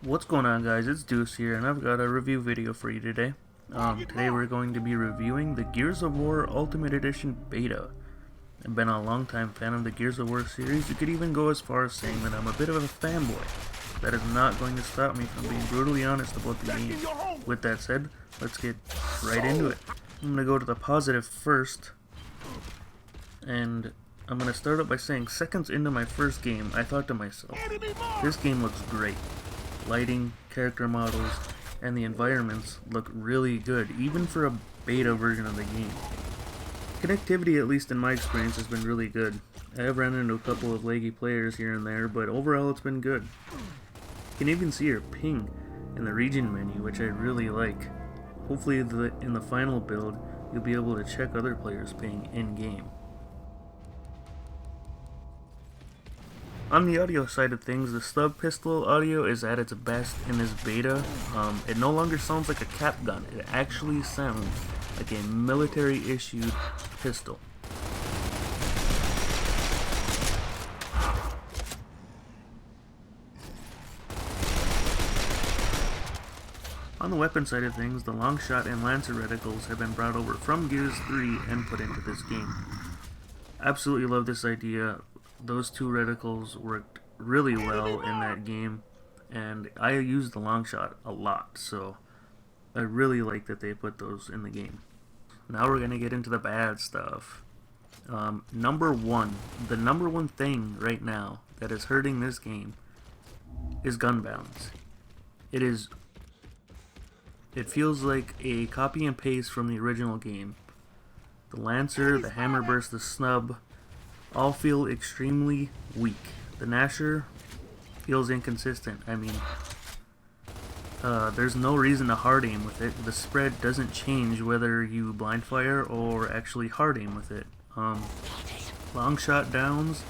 What's going on, guys? It's Deuce here, and I've got a review video for you today. Today we're going to be reviewing the Gears of War Ultimate Edition Beta. I've been a long-time fan of the Gears of War series. You could even go as far as saying that I'm a bit of a fanboy. That is not going to stop me from being brutally honest about the game. With that said, let's get right into it. I'm going to go to the positive first, and I'm going to start up by saying seconds into my first game, I thought to myself, this game looks great. Lighting, character models, and the environments look really good, even for a beta version of the game. Connectivity, at least in my experience, has been really good. I have run into a couple of laggy players here and there, but overall it's been good. You can even see your ping in the region menu, which I really like. Hopefully in the final build, you'll be able to check other players' ping in-game. On the audio side of things, the stub pistol audio is at its best in this beta. It no longer sounds like a cap gun, it actually sounds like a military-issued pistol. On the weapon side of things, the Longshot and Lancer reticles have been brought over from Gears 3 and put into this game. Absolutely love this idea. Those two reticles worked really well in that game, and I used the Longshot a lot, so I really like that they put those in the game. Now we're going to get into the bad stuff. The number one thing right now that is hurting this game is gun balance. It feels like a copy and paste from the original game. The Lancer, the Hammerburst, the Snub all feel extremely weak. The Gnasher feels inconsistent. I mean, there's no reason to hard aim with it. The spread doesn't change whether you blind fire or actually hard aim with it. Long shot downs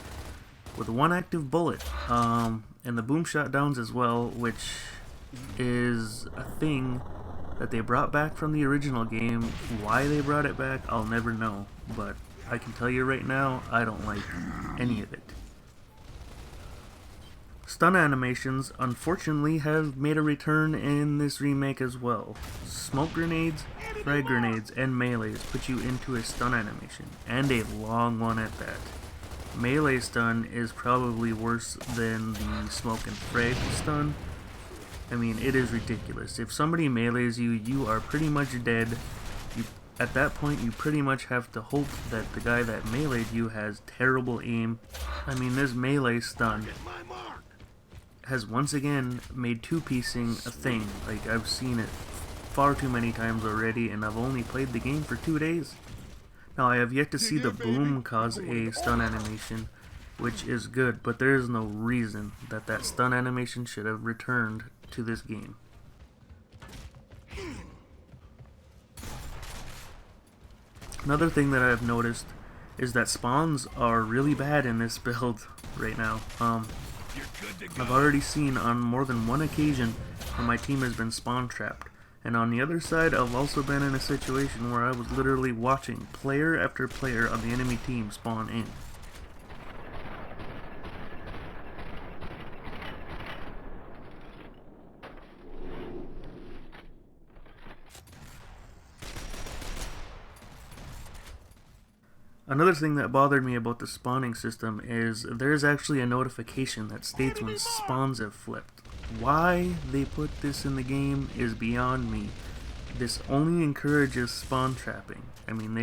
with one active bullet, and the boom shot downs as well, which is a thing that they brought back from the original game. Why they brought it back, I'll never know, but I can tell you right now, I don't like any of it. Stun animations, unfortunately, have made a return in this remake as well. Smoke grenades, frag grenades, and melees put you into a stun animation, and a long one at that. Melee stun is probably worse than the smoke and frag stun. I mean, it is ridiculous. If somebody melees you, you are pretty much dead. At that point, you pretty much have to hope that the guy that meleeed you has terrible aim. I mean, this melee stun has once again made two-piecing a thing. Like, I've seen it far too many times already, and I've only played the game for 2 days. Now, I have yet to see the boom cause a stun animation, which is good, but there is no reason that that stun animation should have returned to this game. Another thing that I've noticed is that spawns are really bad in this build right now. I've already seen on more than one occasion where my team has been spawn trapped. And on the other side, I've also been in a situation where I was literally watching player after player on the enemy team spawn in. Another thing that bothered me about the spawning system is there's actually a notification that states when spawns have flipped. Why they put this in the game is beyond me. This only encourages spawn trapping. I mean,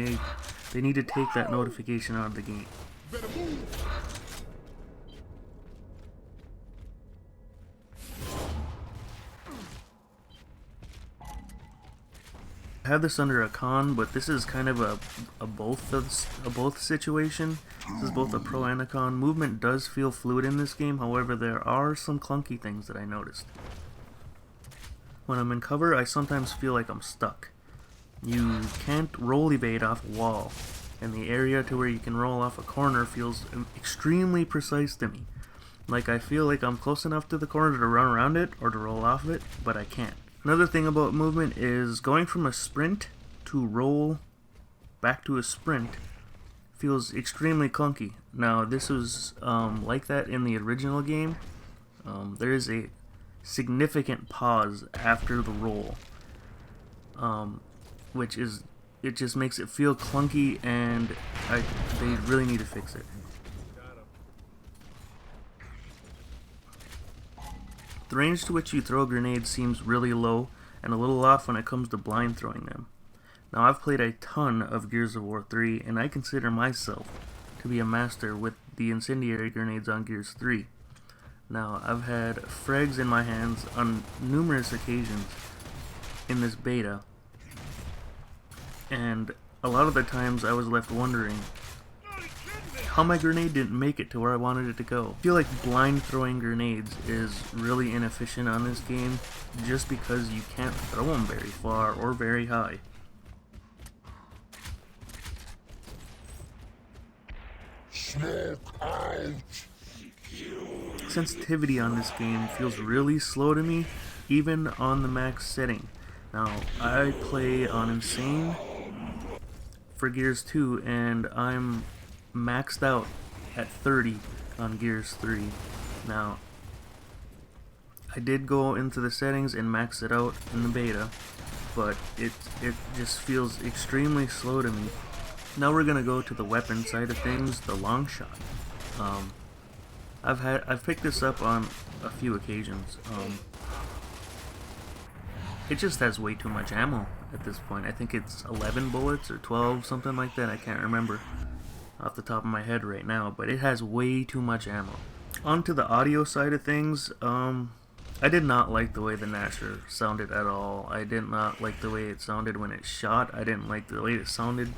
they need to take that notification out of the game. I have this under a con, but this is kind of a both situation. This is both a pro and a con. Movement does feel fluid in this game, however there are some clunky things that I noticed. When I'm in cover, I sometimes feel like I'm stuck. You can't roll evade off a wall, and the area to where you can roll off a corner feels extremely precise to me. Like I feel like I'm close enough to the corner to run around it or to roll off of it, but I can't. Another thing about movement is going from a sprint to roll back to a sprint feels extremely clunky. Now, this was like that in the original game. There is a significant pause after the roll, which is, it just makes it feel clunky, and they really need to fix it. The range to which you throw grenades seems really low and a little off when it comes to blind throwing them. Now, I've played a ton of Gears of War 3, and I consider myself to be a master with the incendiary grenades on Gears 3. Now, I've had frags in my hands on numerous occasions in this beta, and a lot of the times I was left wondering how my grenade didn't make it to where I wanted it to go. I feel like blind throwing grenades is really inefficient on this game just because you can't throw them very far or very high. Smoke out! Sensitivity on this game feels really slow to me, even on the max setting. Now, I play on Insane for Gears 2, and I'm maxed out at 30 on Gears 3. Now, I did go into the settings and max it out in the beta, but it just feels extremely slow to me. Now we're gonna go to the weapon side of things, the long shot. I've picked this up on a few occasions. It just has way too much ammo at this point. I think it's 11 bullets or 12, something like that. I can't remember off the top of my head right now, but it has way too much ammo. On to the audio side of things, I did not like the way the Gnasher sounded at all. I did not like the way it sounded when it shot. I didn't like the way it sounded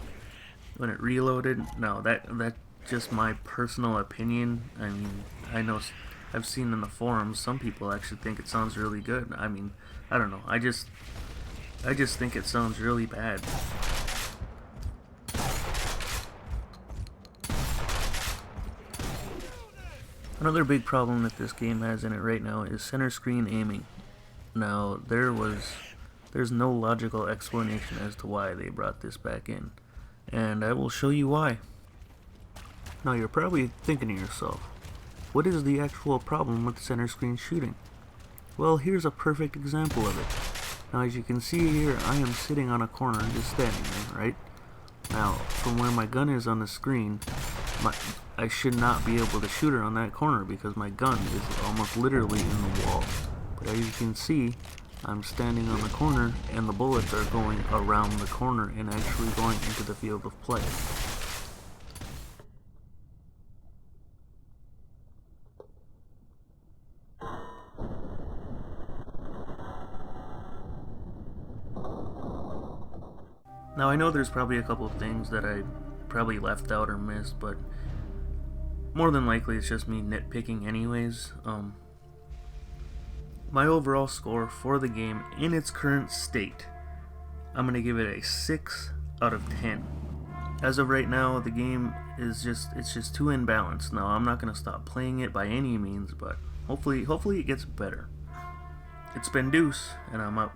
when it reloaded. No, that's just my personal opinion. I mean, I know I've seen in the forums some people actually think it sounds really good. I mean, I don't know. I just think it sounds really bad. Another big problem that this game has in it right now is center screen aiming. Now, there's no logical explanation as to why they brought this back in, and I will show you why. Now, you're probably thinking to yourself, what is the actual problem with center screen shooting? Well, here's a perfect example of it. Now, as you can see here, I am sitting on a corner, just standing there, right? Now, from where my gun is on the screen, I should not be able to shoot her on that corner because my gun is almost literally in the wall. But as you can see, I'm standing on the corner and the bullets are going around the corner and actually going into the field of play. Now, I know there's probably a couple of things that I probably left out or missed, but more than likely it's just me nitpicking anyways. My overall score for the game in its current state, I'm going to give it a 6 out of 10. As of right now, the game is just too imbalanced. Now, I'm not going to stop playing it by any means, but hopefully it gets better. It's been Deuce, and I'm out.